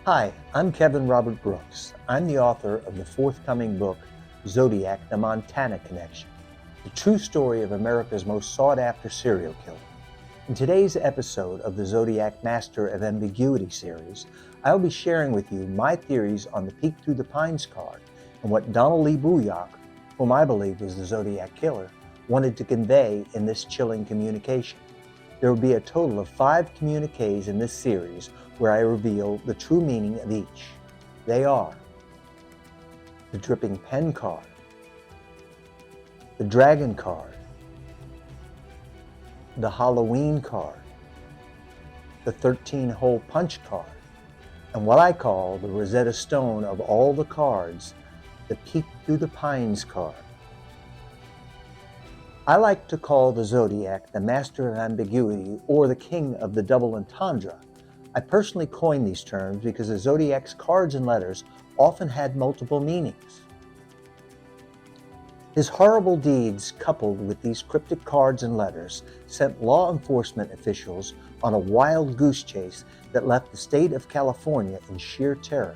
Hi, I'm Kevin Robert Brooks. I'm the author of the forthcoming book, Zodiac, The Montana Connection, the true story of America's most sought-after serial killer. In today's episode of the Zodiac Master of Ambiguity Series, I'll be sharing with you my theories on the Peek Through the Pines card and what Donald Lee Bujok, whom I believe was the Zodiac Killer, wanted to convey in this chilling communication. There will be a total of 5 communiques in this series where I reveal the true meaning of each. They are the Dripping Pen card, the Dragon card, the Halloween card, the 13-hole punch card, and what I call the Rosetta Stone of all the cards, the Peek Through the Pines card. I like to call the Zodiac the Master of Ambiguity or the King of the Double Entendre. I personally coined these terms because the Zodiac's cards and letters often had multiple meanings. His horrible deeds, coupled with these cryptic cards and letters, sent law enforcement officials on a wild goose chase that left the state of California in sheer terror.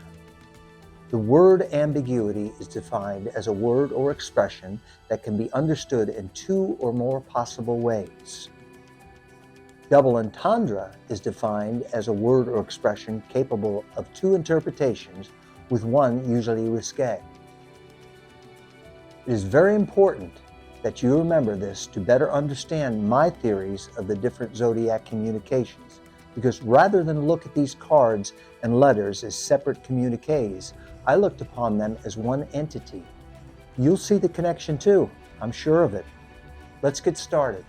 The word ambiguity is defined as a word or expression that can be understood in 2 or more possible ways. Double entendre is defined as a word or expression capable of 2 interpretations, with one usually risque. It is very important that you remember this to better understand my theories of the different Zodiac communications, because rather than look at these cards and letters as separate communiques, I looked upon them as one entity. You'll see the connection too, I'm sure of it. Let's get started.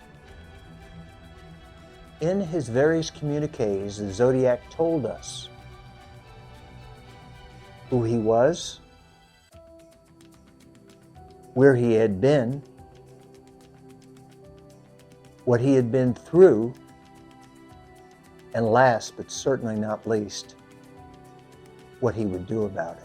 In his various communiques, the Zodiac told us who he was, where he had been, what he had been through, and last but certainly not least, what he would do about it.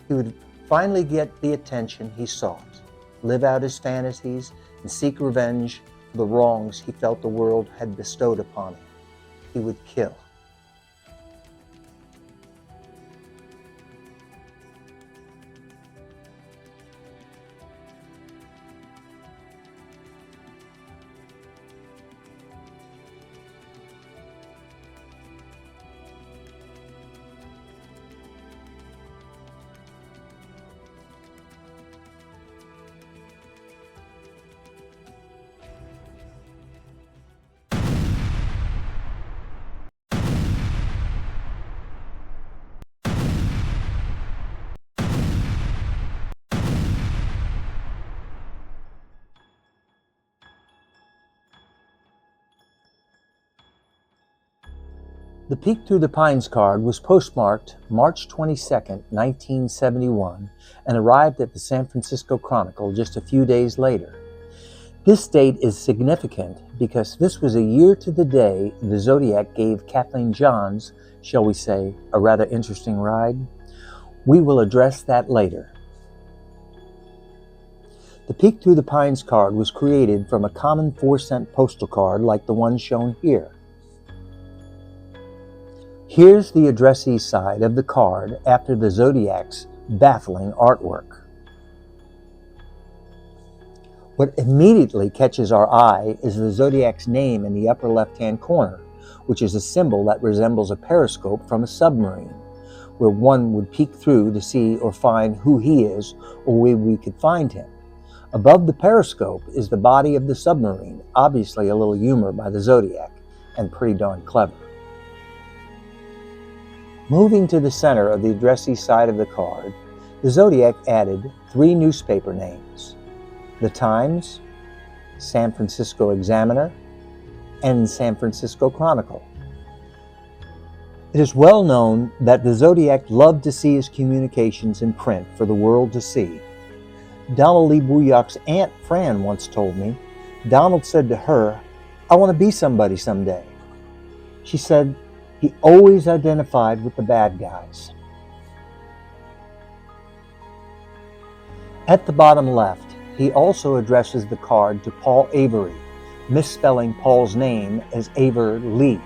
He would finally get the attention he sought, live out his fantasies, and seek revenge for the wrongs he felt the world had bestowed upon him. He would kill. The Peek Through the Pines card was postmarked March 22, 1971, and arrived at the San Francisco Chronicle just a few days later. This date is significant because this was a year to the day the Zodiac gave Kathleen Johns, shall we say, a rather interesting ride. We will address that later. The Peek Through the Pines card was created from a common 4-cent postal card like the one shown here. Here's the addressee side of the card after the Zodiac's baffling artwork. What immediately catches our eye is the Zodiac's name in the upper left-hand corner, which is a symbol that resembles a periscope from a submarine, where one would peek through to see or find who he is or where we could find him. Above the periscope is the body of the submarine, obviously a little humor by the Zodiac, and pretty darn clever. Moving to the center of the addressee side of the card, the Zodiac added 3 newspaper names: The Times, San Francisco Examiner, and San Francisco Chronicle. It is well known that the Zodiac loved to see his communications in print for the world to see. Donald Lee Bujok's Aunt Fran once told me, Donald said to her, "I want to be somebody someday." She said, he always identified with the bad guys. At the bottom left, he also addresses the card to Paul Avery, misspelling Paul's name as Aver Lee.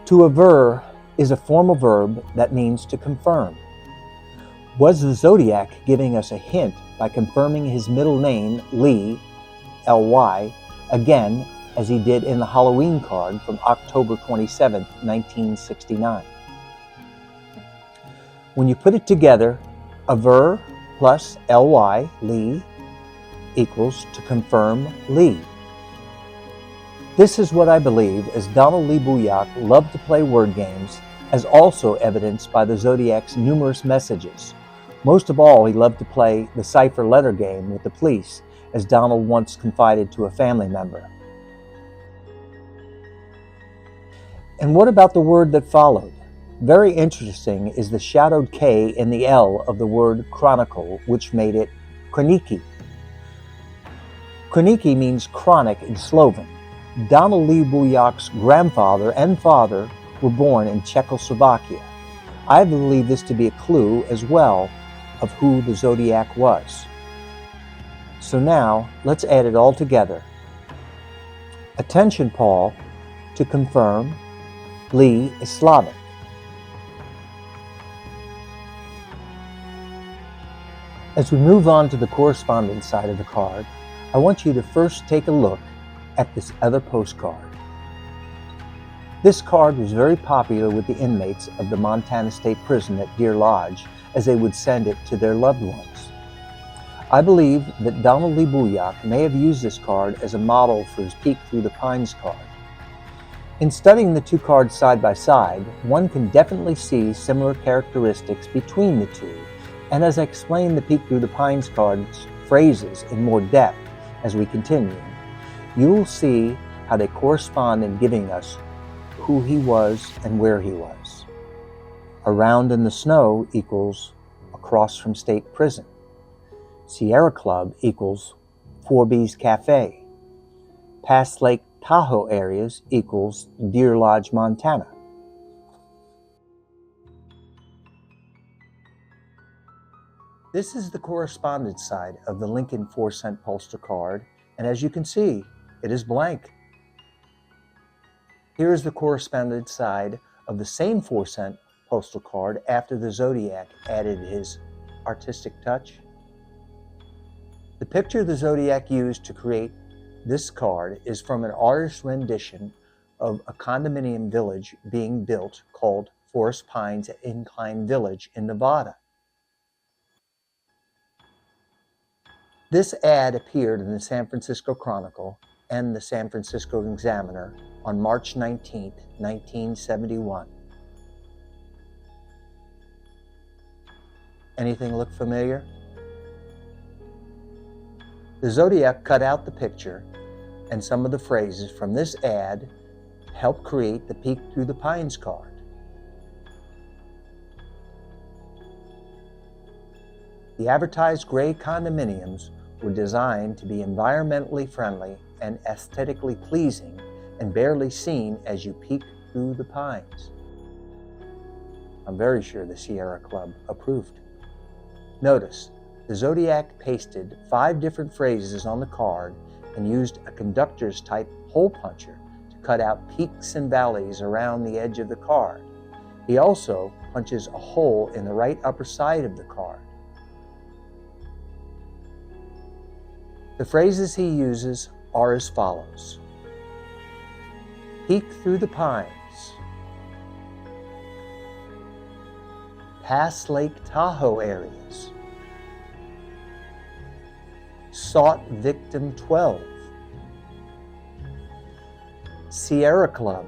To aver is a formal verb that means to confirm. Was the Zodiac giving us a hint by confirming his middle name, Lee, L-Y, again, as he did in the Halloween card from October 27, 1969? When you put it together, aver plus L-Y, Lee, equals to confirm Lee. This is what I believe, as Donald Lee Bujok loved to play word games, as also evidenced by the Zodiac's numerous messages. Most of all, he loved to play the deciphered letter game with the police, as Donald once confided to a family member. And what about the word that followed? Very interesting is the shadowed K and the L of the word chronicle, which made it communique. Communique means chronic in Sloven. Donald Lee Bujok's grandfather and father were born in Czechoslovakia. I believe this to be a clue as well of who the Zodiac was. So now, let's add it all together. Attention, Paul, to confirm, Lee is Slavic. As we move on to the correspondence side of the card, I want you to first take a look at this other postcard. This card was very popular with the inmates of the Montana State Prison at Deer Lodge, as they would send it to their loved ones. I believe that Donald Lee Bujok may have used this card as a model for his Peek Through the Pines card. In studying the two cards side by side, one can definitely see similar characteristics between the two, and as I explain the Peek Through the Pines card's phrases in more depth as we continue, you will see how they correspond in giving us who he was and where he was. Around in the snow equals across from state prison. Sierra Club equals 4B's Cafe. Past Lake Tahoe areas equals Deer Lodge, Montana. This is the correspondence side of the Lincoln 4-cent Pollster card, and as you can see, it is blank. Here is the correspondence side of the same 4-cent postal card after the Zodiac added his artistic touch. The picture the Zodiac used to create this card is from an artist's rendition of a condominium village being built called Forest Pines Incline Village in Nevada. This ad appeared in the San Francisco Chronicle and the San Francisco Examiner on March 19, 1971. Anything look familiar? The Zodiac cut out the picture, and some of the phrases from this ad helped create the Peek Through the Pines card. The advertised gray condominiums were designed to be environmentally friendly and aesthetically pleasing and barely seen as you peek through the pines. I'm very sure the Sierra Club approved. Notice, the Zodiac pasted 5 different phrases on the card and used a conductor's type hole puncher to cut out peaks and valleys around the edge of the card. He also punches a hole in the right upper side of the card. The phrases he uses are as follows. Peek through the pines. Past Lake Tahoe areas. Sought victim 12. Sierra Club.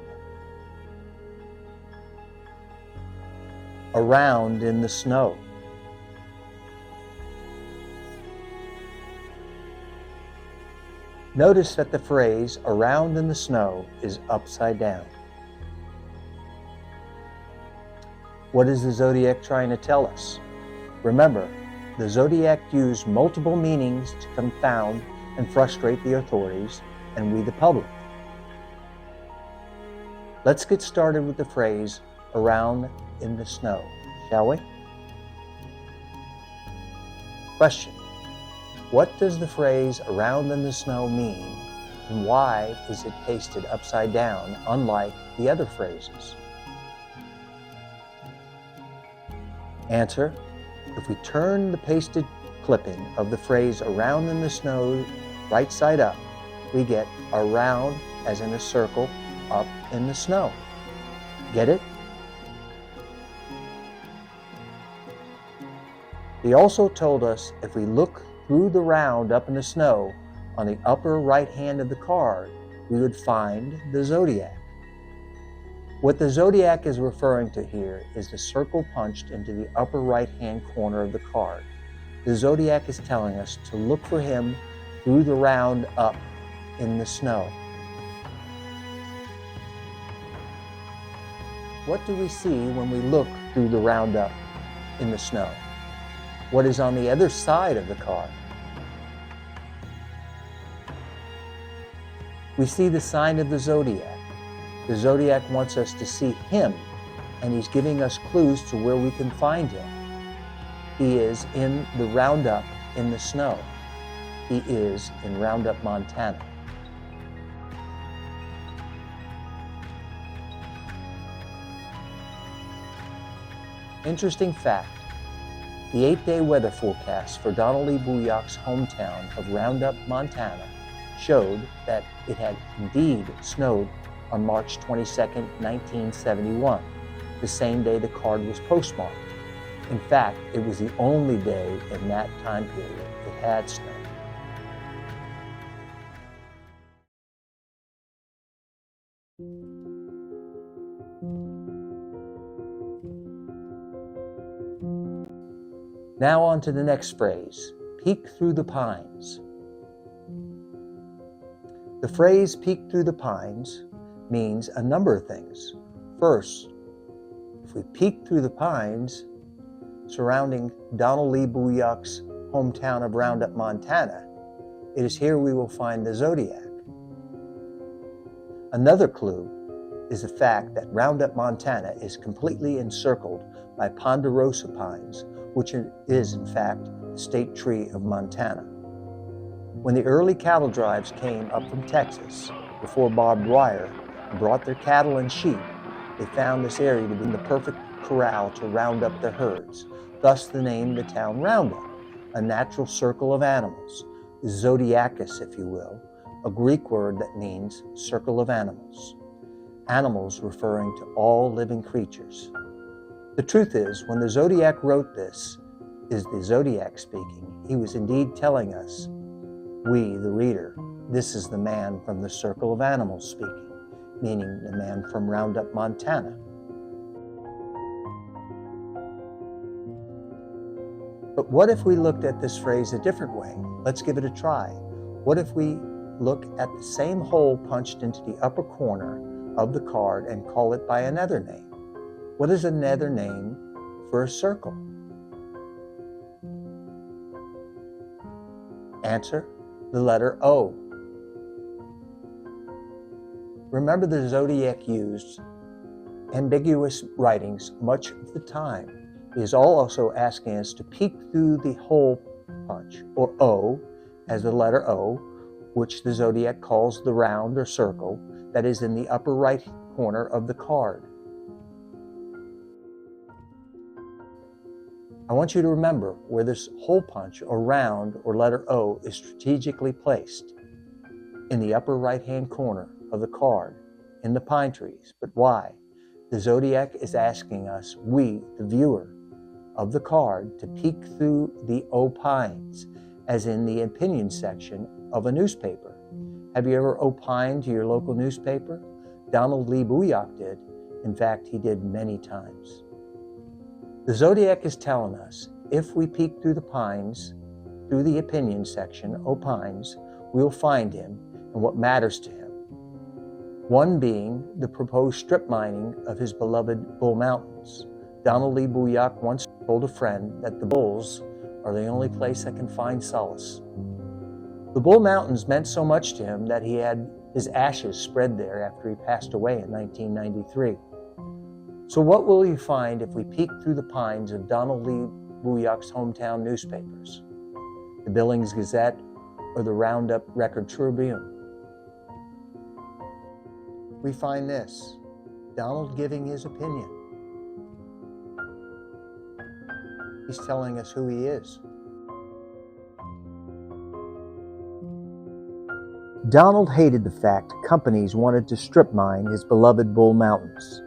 Around in the snow. Notice that the phrase around in the snow is upside down. What is the Zodiac trying to tell us? Remember, the Zodiac used multiple meanings to confound and frustrate the authorities and we the public. Let's get started with the phrase around in the snow, shall we? Question. What does the phrase around in the snow mean, and why is it pasted upside down unlike the other phrases? Answer: if we turn the pasted clipping of the phrase around in the snow right side up, we get around as in a circle up in the snow. Get it? He also told us if we look through the round up in the snow on the upper right hand of the card, we would find the zodiac. What the zodiac is referring to here is the circle punched into the upper right hand corner of the card. The zodiac is telling us to look for him through the round up in the snow. What do we see when we look through the round up in the snow? What is on the other side of the card? We see the sign of the zodiac. The zodiac wants us to see him, and he's giving us clues to where we can find him. He is in the roundup in the snow. He is in Roundup, Montana. Interesting fact: the 8-day weather forecast for Donald Lee Bujok's hometown of Roundup, Montana showed that it had indeed snowed on March 22, 1971, the same day the card was postmarked. In fact, it was the only day in that time period it had snowed. Now on to the next phrase, peek through the pines. The phrase peek through the pines means a number of things. First, if we peek through the pines surrounding Donald Lee Bujok's hometown of Roundup, Montana, it is here we will find the zodiac. Another clue is the fact that Roundup, Montana is completely encircled by ponderosa pines, which is in fact the state tree of Montana. When the early cattle drives came up from Texas, before barbed wire, and brought their cattle and sheep, they found this area to be the perfect corral to round up their herds, thus the name of the town Roundup, a natural circle of animals, zodiacus if you will, a Greek word that means circle of animals. Animals referring to all living creatures. The truth is, when the zodiac wrote this, is the zodiac speaking, he was indeed telling us, we, the reader, this is the man from the circle of animals speaking, meaning the man from Roundup, Montana. But what if we looked at this phrase a different way? Let's give it a try. What if we look at the same hole punched into the upper corner of the card and call it by another name? What is another name for a circle? Answer: the letter O. Remember, the zodiac used ambiguous writings much of the time. He is also asking us to peek through the hole punch, or O, as the letter O, which the zodiac calls the round or circle that is in the upper right corner of the card. I want you to remember where this hole punch or round or letter O is strategically placed. In the upper right-hand corner of the card, in the pine trees. But why? The zodiac is asking us, we, the viewer of the card, to peek through the opines, as in the opinion section of a newspaper. Have you ever opined to your local newspaper? Donald Lee Bujok did. In fact, he did many times. The zodiac is telling us, if we peek through the pines, through the opinion section, opines, we will find him and what matters to him. One being the proposed strip mining of his beloved Bull Mountains. Donald Lee Bujok once told a friend that the bulls are the only place that can find solace. The Bull Mountains meant so much to him that he had his ashes spread there after he passed away in 1993. So what will you find if we peek through the pines of Donald Lee Bujok's hometown newspapers? The Billings Gazette or the Roundup Record Tribune? We find this, Donald giving his opinion. He's telling us who he is. Donald hated the fact companies wanted to strip mine his beloved Bull Mountains.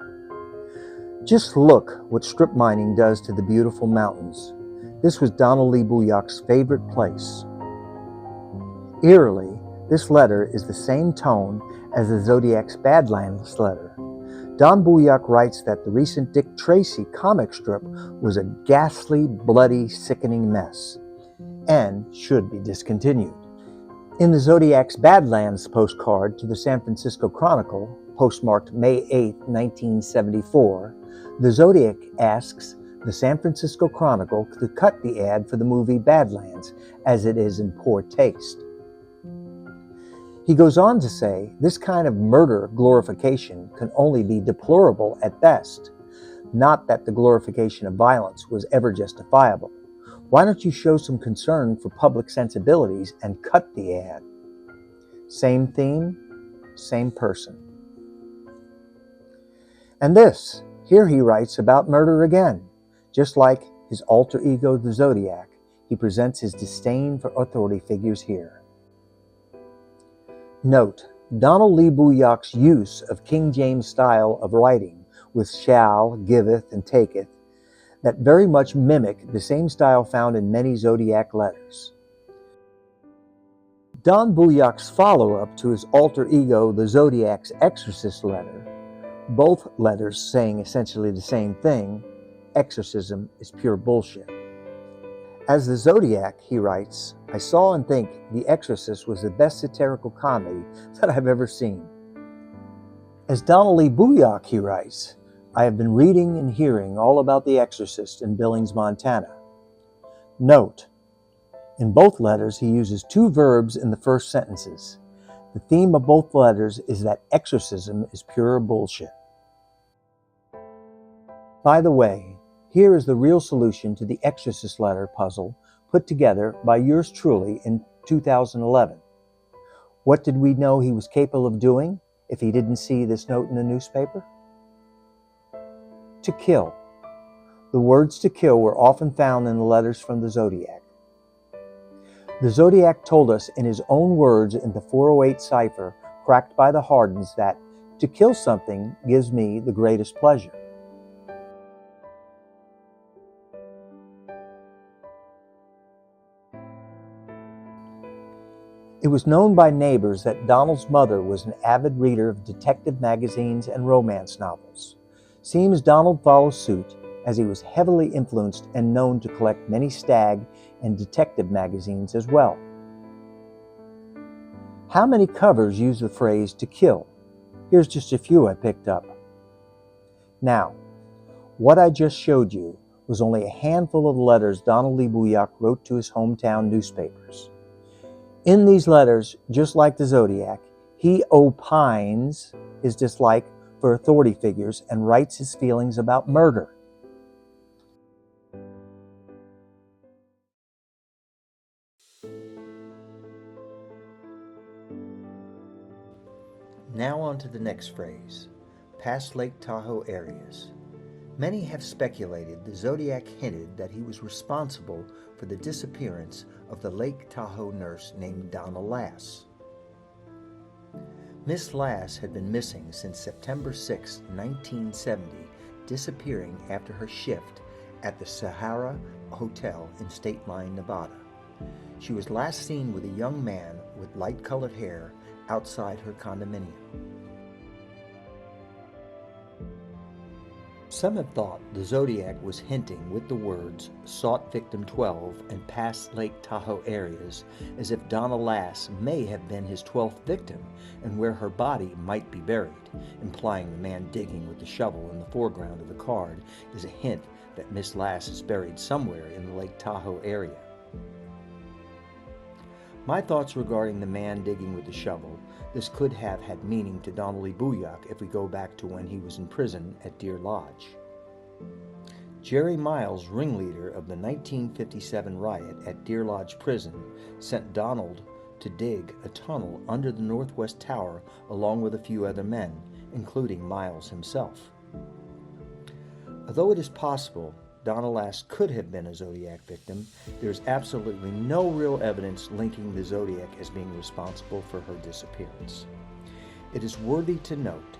Just look what strip mining does to the beautiful mountains. This was Donald Lee Bujok's favorite place. Eerily, this letter is the same tone as the Zodiac's Badlands letter. Don Bujok writes that the recent Dick Tracy comic strip was a ghastly, bloody, sickening mess, and should be discontinued. In the Zodiac's Badlands postcard to the San Francisco Chronicle, postmarked May 8, 1974, the Zodiac asks the San Francisco Chronicle to cut the ad for the movie Badlands, as it is in poor taste. He goes on to say, this kind of murder glorification can only be deplorable at best. Not that the glorification of violence was ever justifiable. Why don't you show some concern for public sensibilities and cut the ad? Same theme, same person. And this, here he writes about murder again. Just like his alter ego, the Zodiac, he presents his disdain for authority figures here. Note, Donald Lee Bujok's use of King James style of writing with shall, giveth, and taketh that very much mimic the same style found in many Zodiac letters. Don Bujok's follow-up to his alter ego, the Zodiac's Exorcist Letter, both letters saying essentially the same thing, exorcism is pure bullshit. As the Zodiac, he writes, I saw and think The Exorcist was the best satirical comedy that I've ever seen. As Donald Lee Bujok, he writes, I have been reading and hearing all about The Exorcist in Billings, Montana. Note, in both letters he uses two verbs in the first sentences. The theme of both letters is that exorcism is pure bullshit. By the way, here is the real solution to the Exorcist Letter puzzle put together by yours truly in 2011. What did we know he was capable of doing if he didn't see this note in the newspaper? To kill. The words to kill were often found in the letters from the Zodiac. The Zodiac told us in his own words in the 408 cipher cracked by the Hardens that to kill something gives me the greatest pleasure. It was known by neighbors that Donald's mother was an avid reader of detective magazines and romance novels. Seems Donald follows suit, as he was heavily influenced and known to collect many stag and detective magazines as well. How many covers use the phrase to kill? Here's just a few I picked up. Now, what I just showed you was only a handful of letters Donald Lee Bujok wrote to his hometown newspapers. In these letters, just like the Zodiac, he opines his dislike for authority figures and writes his feelings about murder. Now on to the next phrase, past Lake Tahoe areas. Many have speculated the Zodiac hinted that he was responsible for the disappearance of the Lake Tahoe nurse named Donna Lass. Miss Lass had been missing since September 6, 1970, disappearing after her shift at the Sahara Hotel in State Line, Nevada. She was last seen with a young man with light-colored hair outside her condominium. Some have thought the Zodiac was hinting with the words sought victim 12 and past Lake Tahoe areas as if Donna Lass may have been his 12th victim and where her body might be buried, implying the man digging with the shovel in the foreground of the card is a hint that Miss Lass is buried somewhere in the Lake Tahoe area. My thoughts regarding the man digging with the shovel, this could have had meaning to Donald Lee Bujok if we go back to when he was in prison at Deer Lodge. Jerry Miles, ringleader of the 1957 riot at Deer Lodge Prison, sent Donald to dig a tunnel under the Northwest Tower along with a few other men, including Miles himself. Although it is possible Donna Lass could have been a Zodiac victim, there is absolutely no real evidence linking the Zodiac as being responsible for her disappearance. It is worthy to note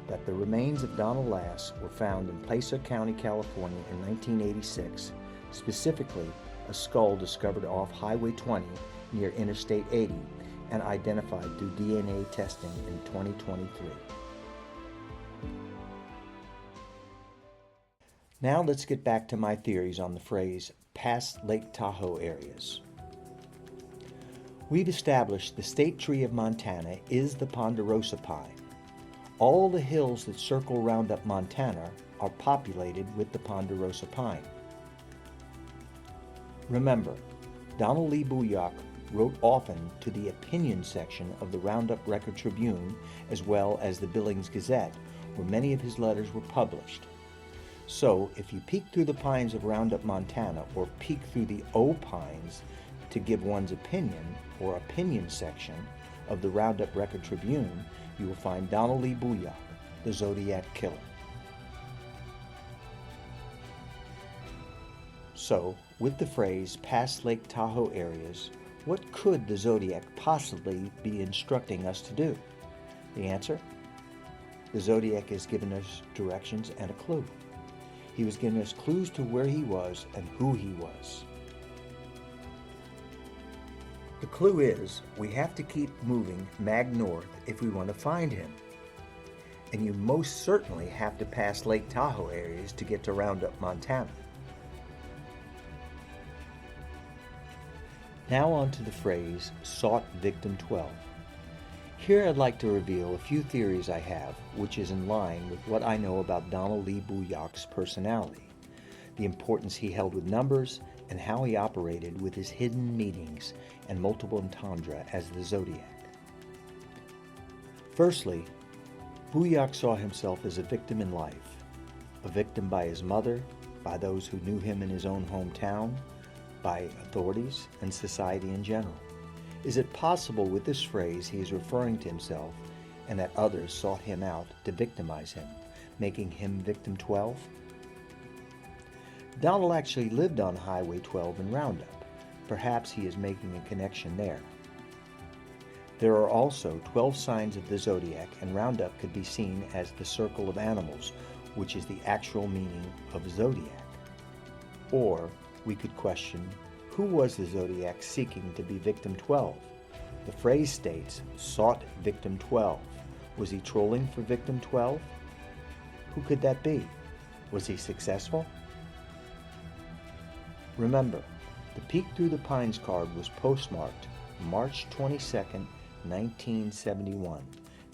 that the remains of Donna Lass were found in Placer County, California in 1986, specifically a skull discovered off Highway 20 near Interstate 80 and identified through DNA testing in 2023. Now let's get back to my theories on the phrase past Lake Tahoe areas. We've established the state tree of Montana is the ponderosa pine. All the hills that circle Roundup, Montana are populated with the ponderosa pine. Remember, Donald Lee Bujok wrote often to the opinion section of the Roundup Record-Tribune as well as the Billings Gazette, where many of his letters were published. So, if you peek through the pines of Roundup, Montana, or peek through the OPINES to give one's opinion, or opinion section, of the Roundup Record-Tribune, you will find Donald Lee Bujok, the Zodiac Killer. So, with the phrase past Lake Tahoe areas, what could the Zodiac possibly be instructing us to do? The answer? The Zodiac has given us directions and a clue. He was giving us clues to where he was and who he was. The clue is we have to keep moving mag north if we want to find him. And you most certainly have to pass Lake Tahoe areas to get to Roundup, Montana. Now on to the phrase sought victim 12. Here I'd like to reveal a few theories I have, which is in line with what I know about Donald Lee Bujok's personality, the importance he held with numbers, and how he operated with his hidden meanings and multiple entendre as the Zodiac. Firstly, Bujok saw himself as a victim in life, a victim by his mother, by those who knew him in his own hometown, by authorities, and society in general. Is it possible with this phrase he is referring to himself and that others sought him out to victimize him, making him victim 12? Donald actually lived on Highway 12 in Roundup. Perhaps he is making a connection there. There are also 12 signs of the Zodiac, and Roundup could be seen as the circle of animals, which is the actual meaning of Zodiac. Or we could question, who was the Zodiac seeking to be victim 12? The phrase states, sought victim 12. Was he trolling for victim 12? Who could that be? Was he successful? Remember, the Peek Through the Pines card was postmarked March 22nd, 1971.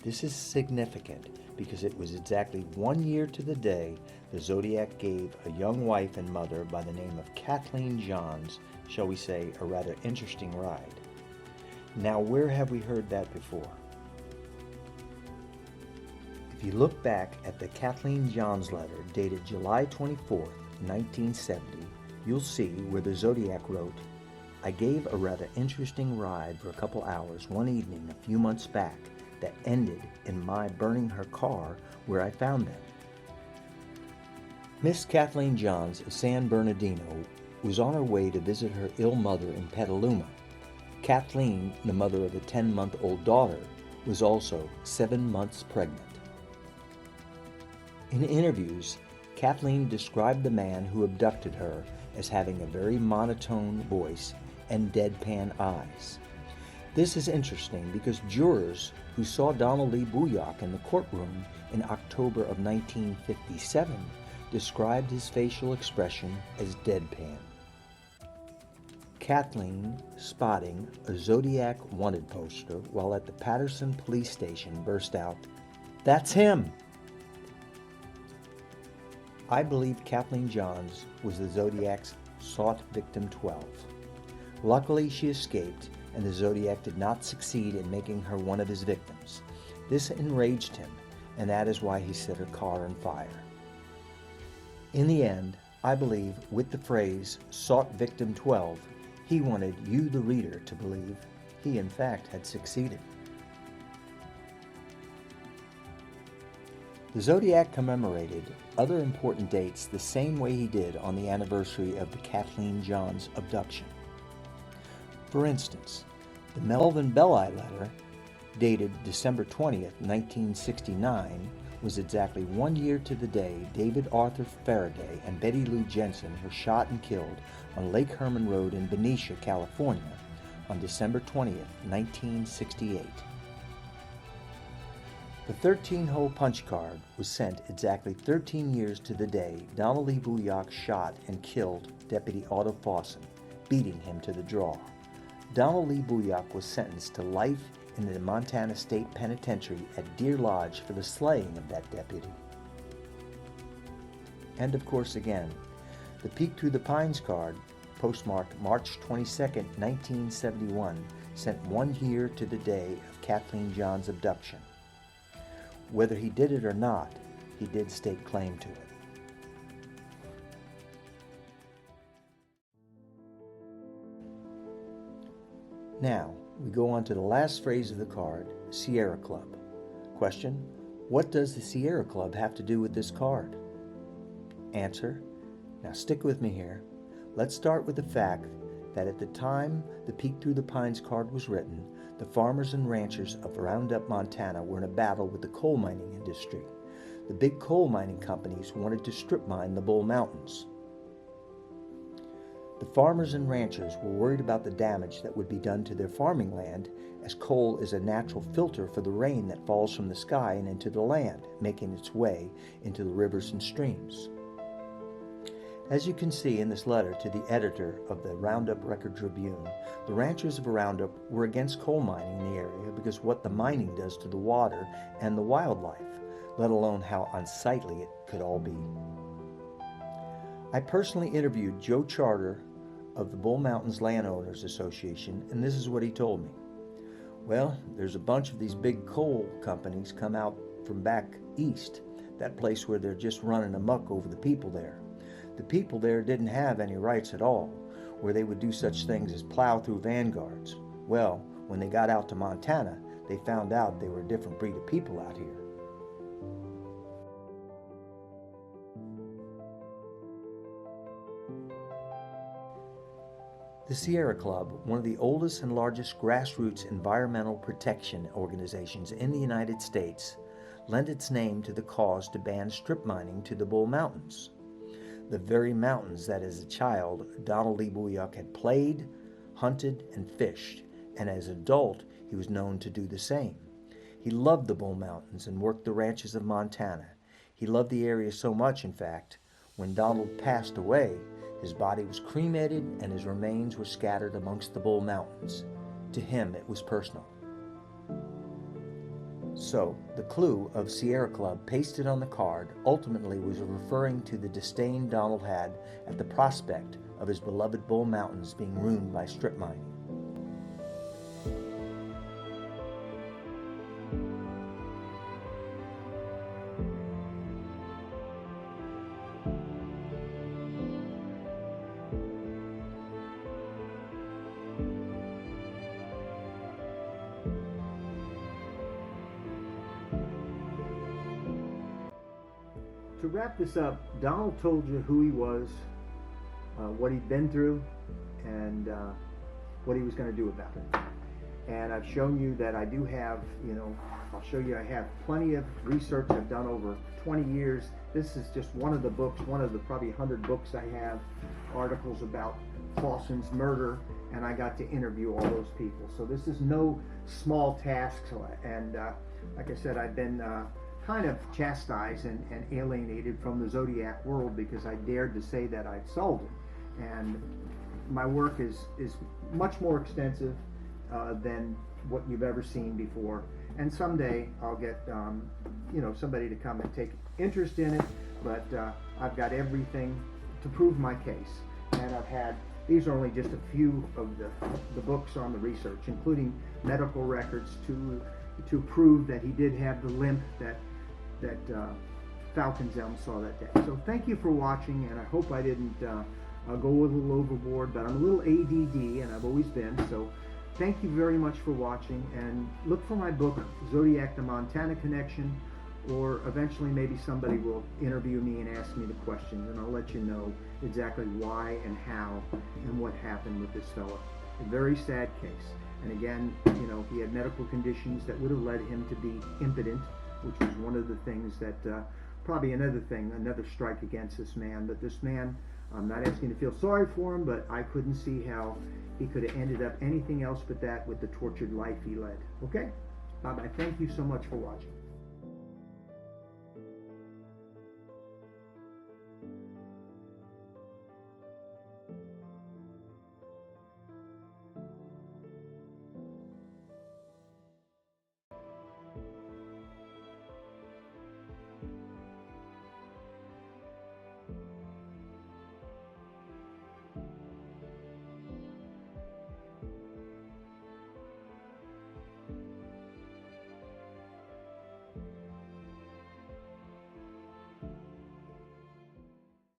This is significant because it was exactly 1 year to the day the Zodiac gave a young wife and mother by the name of Kathleen Johns, shall we say, a rather interesting ride. Now, where have we heard that before? If you look back at the Kathleen Johns letter dated July 24th, 1970, you'll see where the Zodiac wrote, I gave a rather interesting ride for a couple hours one evening a few months back that ended in my burning her car where I found them. Miss Kathleen Johns of San Bernardino was on her way to visit her ill mother in Petaluma. Kathleen, the mother of a 10-month-old daughter, was also 7 months pregnant. In interviews, Kathleen described the man who abducted her as having a very monotone voice and deadpan eyes. This is interesting because jurors who saw Donald Lee Bujok in the courtroom in October of 1957 described his facial expression as deadpan. Kathleen, spotting a Zodiac wanted poster while at the Patterson police station, burst out, "That's him!" I believe Kathleen Johns was the Zodiac's sought victim 12. Luckily, she escaped, and the Zodiac did not succeed in making her one of his victims. This enraged him, and that is why he set her car on fire. In the end, I believe with the phrase sought victim 12, he wanted you, the reader, to believe he in fact had succeeded. The Zodiac commemorated other important dates the same way he did on the anniversary of the Kathleen Johns abduction. For instance, the Melvin Belli letter, dated December 20th, 1969, was exactly 1 year to the day David Arthur Faraday and Betty Lou Jensen were shot and killed on Lake Herman Road in Benicia, California, on December 20th, 1968. The 13-hole punch card was sent exactly 13 years to the day Donald Lee Bujok shot and killed Deputy Otto Fawson, beating him to the draw. Donald Lee Bujok was sentenced to life in the Montana State Penitentiary at Deer Lodge for the slaying of that deputy. And of course again, the Peek Through the Pines card, postmarked March 22, 1971, sent 1 year to the day of Kathleen Johns' abduction. Whether he did it or not, he did stake claim to it. Now, we go on to the last phrase of the card, Sierra Club. Question: what does the Sierra Club have to do with this card? Answer: now stick with me here. Let's start with the fact that at the time the Peek Through the Pines card was written, the farmers and ranchers of Roundup, Montana were in a battle with the coal mining industry. The big coal mining companies wanted to strip mine the Bull Mountains. The farmers and ranchers were worried about the damage that would be done to their farming land, as coal is a natural filter for the rain that falls from the sky and into the land, making its way into the rivers and streams. As you can see in this letter to the editor of the Roundup Record-Tribune, the ranchers of Roundup were against coal mining in the area because what the mining does to the water and the wildlife, let alone how unsightly it could all be. I personally interviewed Joe Charter of the Bull Mountains Landowners Association, and this is what he told me. Well, there's a bunch of these big coal companies come out from back east, that place where they're just running amok over the people there. The people there didn't have any rights at all, where they would do such things as plow through vanguards. Well, when they got out to Montana, they found out they were a different breed of people out here. The Sierra Club, one of the oldest and largest grassroots environmental protection organizations in the United States, lent its name to the cause to ban strip mining to the Bull Mountains. The very mountains that as a child Donald Lee Bujok had played, hunted, and fished, and as an adult he was known to do the same. He loved the Bull Mountains and worked the ranches of Montana. He loved the area so much, in fact, when Donald passed away, his body was cremated and his remains were scattered amongst the Bull Mountains. To him it was personal. So, the clue of Sierra Club pasted on the card ultimately was referring to the disdain Donald had at the prospect of his beloved Bull Mountains being ruined by strip mining. To wrap this up, Donald told you who he was, what he'd been through, and what he was going to do about it. And I've shown you that I do have, I'll show you I have plenty of research I've done over 20 years. This is just one of the books, one of the probably 100 books I have, articles about Clawson's murder, and I got to interview all those people. So this is no small task, and like I said, I've been kind of chastised and alienated from the Zodiac world because I dared to say that I'd solved it. And my work is much more extensive than what you've ever seen before. And someday I'll get somebody to come and take interest in it, but I've got everything to prove my case. And these are only just a few of the books on the research, including medical records to prove that he did have the limp that Falcon's Elm saw that day. So thank you for watching, and I hope I didn't go a little overboard, but I'm a little ADD, and I've always been. So thank you very much for watching, and look for my book, Zodiac, the Montana Connection, or eventually maybe somebody will interview me and ask me the questions, and I'll let you know exactly why and how and what happened with this fella. A very sad case. And again, you know, he had medical conditions that would have led him to be impotent, which was one of the things that, probably another strike against this man. But this man, I'm not asking to feel sorry for him, but I couldn't see how he could have ended up anything else but that with the tortured life he led. Okay? Bye-bye. Thank you so much for watching.